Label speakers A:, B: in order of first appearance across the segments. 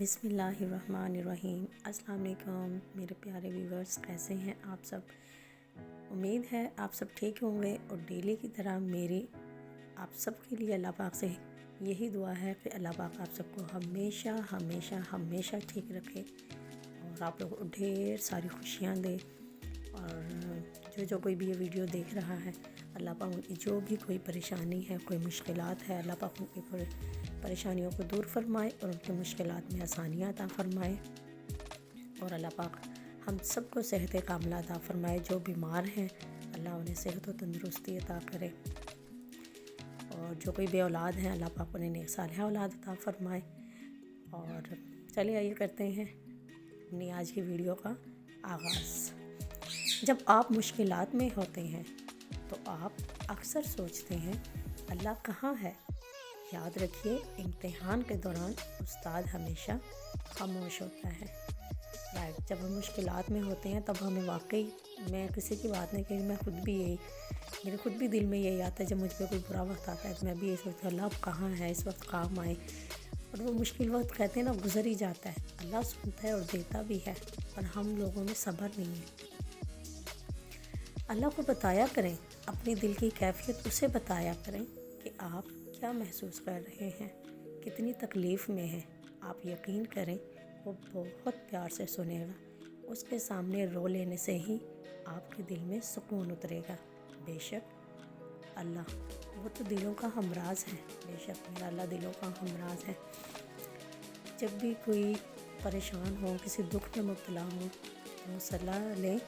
A: بسم اللہ الرحمن الرحیم۔ السلام علیکم میرے پیارے ویورز، کیسے ہیں آپ سب؟ امید ہے آپ سب ٹھیک ہوں گے، اور ڈیلی کی طرح میری آپ سب کے لیے اللہ پاک سے یہی دعا ہے کہ اللہ پاک آپ سب کو ہمیشہ ہمیشہ ہمیشہ ٹھیک رکھے اور آپ لوگوں کو ڈھیر ساری خوشیاں دے۔ اور جو کوئی بھی یہ ویڈیو دیکھ رہا ہے، اللہ پاک ان کی جو بھی کوئی پریشانی ہے، کوئی مشکلات ہے، اللہ پاک ان کی پریشانیوں کو دور فرمائے اور ان کی مشکلات میں آسانیاں عطا فرمائے، اور اللہ پاک ہم سب کو صحت کاملہ عطا فرمائے۔ جو بیمار ہیں اللہ انہیں صحت و تندرستی عطا کرے، اور جو کوئی بے اولاد ہیں اللہ پاک انہیں نیک صالحہ اولاد عطا فرمائے۔ اور چلے آئیے کرتے ہیں اپنی آج کی ویڈیو کا آغاز۔ جب آپ مشکلات میں ہوتے ہیں تو آپ اکثر سوچتے ہیں اللہ کہاں ہے؟ یاد رکھیے، امتحان کے دوران استاد ہمیشہ خاموش ہوتا ہے۔ جب ہم مشکلات میں ہوتے ہیں تب ہمیں واقعی، میں کسی کی بات نہیں کہی، میرے خود بھی دل میں یہی آتا ہے۔ جب مجھ پہ کوئی برا وقت آتا ہے تو میں بھی یہ سوچتی ہوں اللہ اب کہاں ہے، اس وقت کام آئے۔ اور وہ مشکل وقت کہتے ہیں نا، گزر ہی جاتا ہے، اللہ سنتا ہے اور دیتا بھی ہے، پر ہم لوگوں میں صبر نہیں ہے۔ اللہ کو بتایا کریں، اپنی دل کی کیفیت اسے بتایا کریں کہ آپ کیا محسوس کر رہے ہیں، کتنی تکلیف میں ہیں۔ آپ یقین کریں وہ بہت پیار سے سنے گا۔ اس کے سامنے رو لینے سے ہی آپ کے دل میں سکون اترے گا۔ بے شک اللہ وہ تو دلوں کا ہمراز ہے، بے شک میرا اللہ دلوں کا ہمراز ہے۔ جب بھی کوئی پریشان ہو، کسی دکھ میں مبتلا ہو، تو مصلی لیں،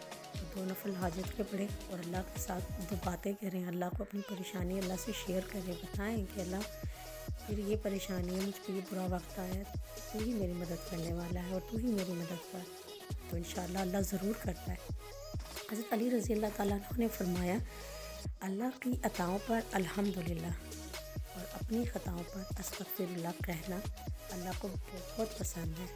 A: دو نفل حاجت کے پڑھیں اور اللہ کے ساتھ دو باتیں کریں، اللہ کو اپنی پریشانی اللہ سے شیئر کریں، بتائیں کہ اللہ پھر یہ پریشانی ہے، مجھ پہ یہ برا وقت آیا ہے، تو ہی میری مدد کرنے والا ہے اور تو ہی میری مدد کر، تو انشاءاللہ اللہ ضرور کرتا ہے۔ حضرت علی رضی اللہ تعالیٰ عنہ نے فرمایا، اللہ کی عطاؤں پر الحمدللہ اور اپنی خطاؤں پر استغفر اللہ کہنا اللہ کو بہت پسند ہے۔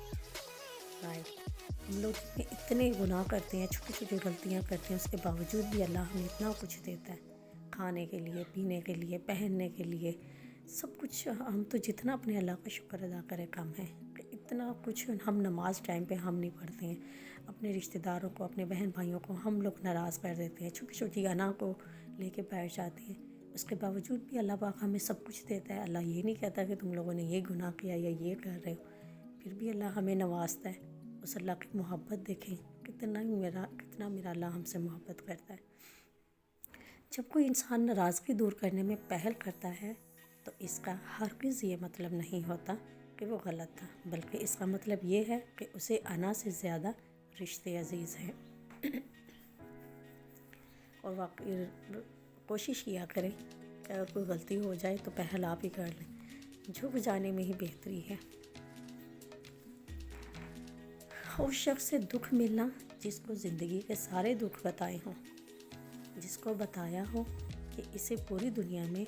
A: ہم لوگ اتنے گناہ کرتے ہیں، چھوٹی چھوٹی غلطیاں کرتے ہیں، اس کے باوجود بھی اللہ ہمیں اتنا کچھ دیتا ہے، کھانے کے لیے، پینے کے لیے، پہننے کے لیے، سب کچھ۔ ہم تو جتنا اپنے اللہ کا شکر ادا کریں کم ہے کہ اتنا کچھ ہم نماز ٹائم پہ ہم نہیں پڑھتے ہیں، اپنے رشتہ داروں کو، اپنے بہن بھائیوں کو ہم لوگ ناراض کر دیتے ہیں، چھوٹی چھوٹی انا کو لے کے بیٹھ جاتے ہیں۔ اس کے باوجود بھی اللہ پاک ہمیں سب کچھ دیتا ہے۔ اللہ یہ نہیں کہتا کہ تم لوگوں نے یہ گناہ کیا یا یہ کر رہے ہو، پھر بھی اللہ ہمیں نوازتا ہے۔ اس اللہ کی محبت دیکھیں، کتنا میرا اللہ ہم سے محبت کرتا ہے۔ جب کوئی انسان ناراضگی دور کرنے میں پہل کرتا ہے تو اس کا ہرگز یہ مطلب نہیں ہوتا کہ وہ غلط تھا، بلکہ اس کا مطلب یہ ہے کہ اسے انا سے زیادہ رشتے عزیز ہیں۔ اور واقعی کوشش کیا کریں کہ اگر کوئی غلطی ہو جائے تو پہل آپ ہی کر لیں، جھک جانے میں ہی بہتری ہے۔ اس شخص سے دکھ ملنا جس کو زندگی کے سارے دکھ بتائے ہوں، جس کو بتایا ہو کہ اسے پوری دنیا میں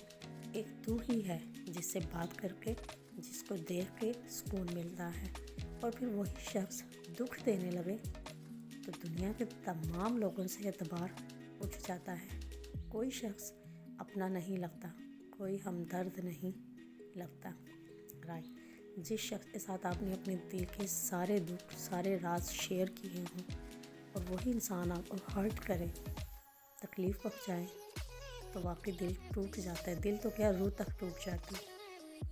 A: ایک تو ہی ہے جس سے بات کر کے، جس کو دیکھ کے سکون ملتا ہے، اور پھر وہی شخص دکھ دینے لگے تو دنیا کے تمام لوگوں سے اعتبار اٹھ جاتا ہے۔ کوئی شخص اپنا نہیں لگتا، کوئی ہمدرد نہیں لگتا۔ جس شخص کے ساتھ آپ نے اپنے دل کے سارے دکھ، سارے راز شیئر کیے ہوں، اور وہی انسان آپ کو ہرٹ کرے، تکلیف پہنچائے، تو واقعی دل ٹوٹ جاتا ہے۔ دل تو کیا، روح تک ٹوٹ جاتی ہے۔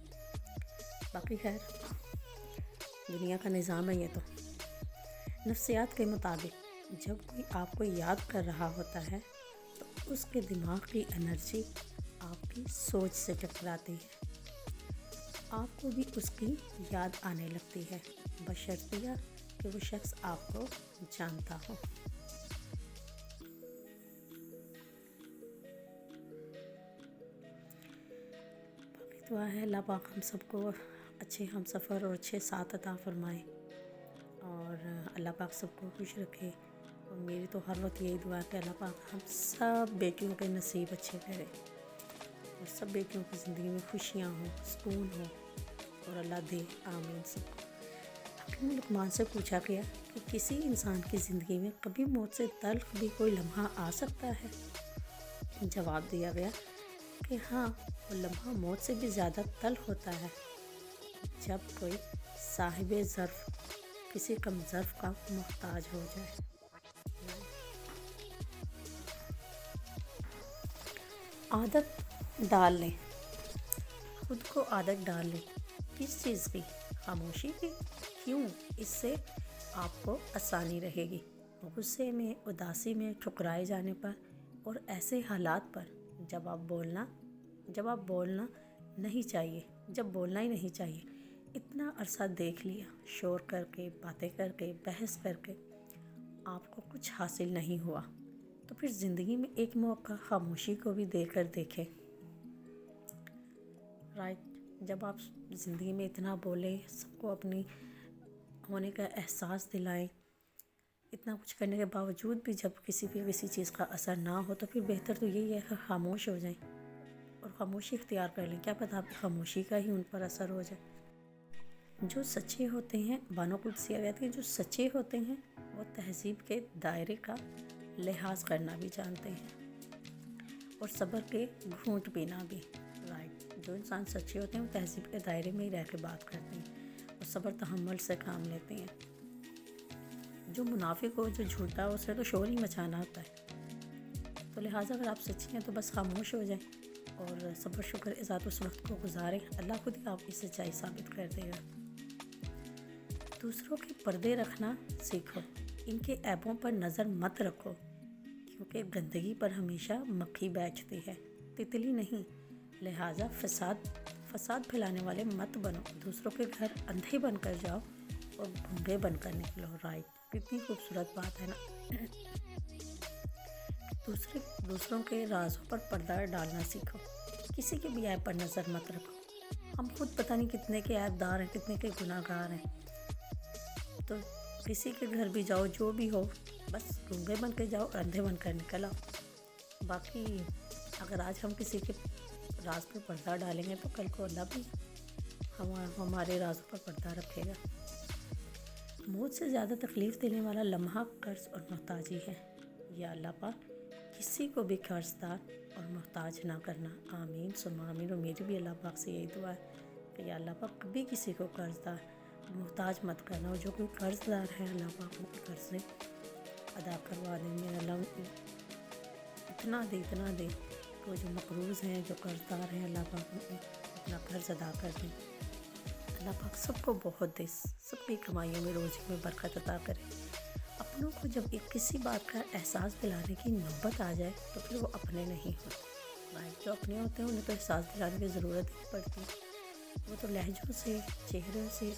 A: باقی خیر دنیا کا نظام ہے یہ تو۔ نفسیات کے مطابق جب کوئی آپ کو یاد کر رہا ہوتا ہے تو اس کے دماغ کی انرجی آپ کی سوچ سے ٹکراتی ہے، آپ کو بھی اس کی یاد آنے لگتی ہے، بشرطیہ کہ وہ شخص آپ کو جانتا ہو۔ باقی دعا ہے اللہ پاک ہم سب کو اچھے ہم سفر اور اچھے ساتھ عطا فرمائے، اور اللہ پاک سب کو خوش رکھے۔ اور میری تو ہر وقت یہی دعا ہے کہ اللہ پاک ہم سب بیٹیوں کے نصیب اچھے کرے، اور سب بیٹیوں کی زندگی میں خوشیاں ہوں، سکون ہو، اور اللہ دے، آمین سب کو۔ حکیم لقمان سے پوچھا گیا کہ کسی انسان کی زندگی میں کبھی موت سے تلخ بھی کوئی لمحہ آ سکتا ہے؟ جواب دیا گیا کہ ہاں، وہ لمحہ موت سے بھی زیادہ تلخ ہوتا ہے جب کوئی صاحب ظرف کسی کم ظرف کا محتاج ہو جائے۔ عادت ڈال لیں، خود کو عادت ڈال لیں۔ کس چیز کی؟ خاموشی کی۔ کیوں؟ اس سے آپ کو آسانی رہے گی۔ غصے میں، اداسی میں، ٹھکرائے جانے پر اور ایسے حالات پر جب آپ بولنا نہیں چاہیے، جب بولنا ہی نہیں چاہیے، اتنا عرصہ دیکھ لیا، شور کر کے، باتیں کر کے، بحث کر کے آپ کو کچھ حاصل نہیں ہوا، تو پھر زندگی میں ایک موقع خاموشی کو بھی دے کر دیکھیں۔ جب آپ زندگی میں اتنا بولیں، سب کو اپنی ہونے کا احساس دلائیں، اتنا کچھ کرنے کے باوجود بھی جب کسی پہ کسی چیز کا اثر نہ ہو، تو پھر بہتر تو یہی ہے کہ خاموش ہو جائیں اور خاموشی اختیار کر لیں۔ کیا پتہ آپ کی خاموشی کا ہی ان پر اثر ہو جائے۔ جو سچے ہوتے ہیں، بانو قدسیہ کہتی ہے، جو سچے ہوتے ہیں وہ تہذیب کے دائرے کا لحاظ کرنا بھی جانتے ہیں اور صبر کے گھونٹ پینا بھی۔ جو انسان سچے ہوتے ہیں وہ تہذیب کے دائرے میں ہی رہ کے بات کرتے ہیں اور صبر تحمل سے کام لیتے ہیں۔ جو منافق ہو، جو جھوٹا ہو، اسے تو شور ہی مچانا ہوتا ہے۔ تو لہٰذا اگر آپ سچی ہیں تو بس خاموش ہو جائیں اور صبر شکر اذات اس وقت کو گزاریں۔ اللہ خود ہی آپ کی سچائی ثابت کر دے گا۔ دوسروں کے پردے رکھنا سیکھو، ان کے عیبوں پر نظر مت رکھو، کیونکہ گندگی پر ہمیشہ مکھی بیٹھتی ہے، تتلی نہیں۔ لہٰذا فساد پھیلانے والے مت بنو، دوسروں کے گھر اندھے بن کر جاؤ اور بھونگے بن کر نکلو۔ کتنی خوبصورت بات ہے نا۔ دوسروں کے رازوں پر پردہ ڈالنا سیکھو، کسی کے بھی عیب پر نظر مت رکھو۔ ہم خود پتہ نہیں کتنے کے عیب دار ہیں، کتنے کے گناہ گار ہیں، تو کسی کے گھر بھی جاؤ، جو بھی ہو، بس گونگے بن کے جاؤ اور اندھے بن کر نکل آؤ۔ باقی اگر آج ہم کسی کے راز پر پردہ ڈالیں گے تو کل کو اللہ بھی ہمارے رازوں پر پردہ رکھے گا۔ موت سے زیادہ تکلیف دینے والا لمحہ قرض اور محتاجی ہے۔ یا اللہ پاک کسی کو بھی قرض دار اور محتاج نہ کرنا۔ آمین ثم آمین۔ اور میری بھی اللہ پاک سے یہی دعا ہے کہ یا اللہ پاک کبھی کسی کو قرض دار محتاج مت کرنا، اور جو کوئی قرض دار ہے اللہ پاک ان کے قرض ادا کروا دیں گے۔ اللہ اتنا دے تو جو مقروض ہیں، جو قرض دار ہیں، اللہ پاک اپنا قرض ادا کر دیں۔ اللہ پاک سب کو بہت دے، سب کی کمائیوں میں، روزی میں برکت عطا کرے۔ اپنوں کو جب کسی بات کا احساس دلانے کی نوبت آ جائے تو پھر وہ اپنے نہیں ہوتے۔ جو اپنے ہوتے ہیں انہیں تو احساس دلانے کی ضرورت ہی پڑتی، وہ تو لہجوں سے، چہروں سے،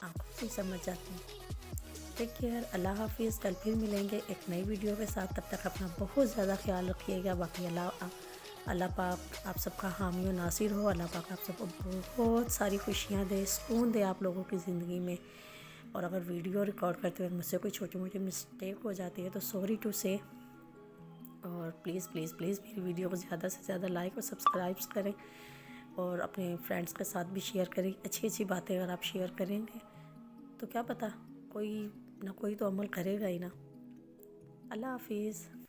A: آنکھوں سے سمجھ جاتے ہیں۔ ٹیک کیئر، اللہ حافظ۔ کل پھر ملیں گے ایک نئی ویڈیو کے ساتھ، تب تک اپنا بہت زیادہ خیال رکھیے گا۔ باقی اللہ پاک آپ سب کا حامی و ناصر ہو۔ اللہ پاک آپ سب کو بہت ساری خوشیاں دے، سکون دے آپ لوگوں کی زندگی میں۔ اور اگر ویڈیو ریکارڈ کرتے ہوئے مجھ سے کوئی چھوٹی موٹی مسٹیک ہو جاتی ہے تو سوری ٹو سے، اور پلیز میری ویڈیو کو زیادہ سے زیادہ لائک اور سبسکرائبس کریں اور اپنے فرینڈس کے ساتھ بھی شیئر کریں۔ اچھی باتیں اگر آپ شیئر کریں گے تو کیا پتہ کوئی نہ کوئی تو عمل کرے گا ہی نا۔ اللہ حافظ۔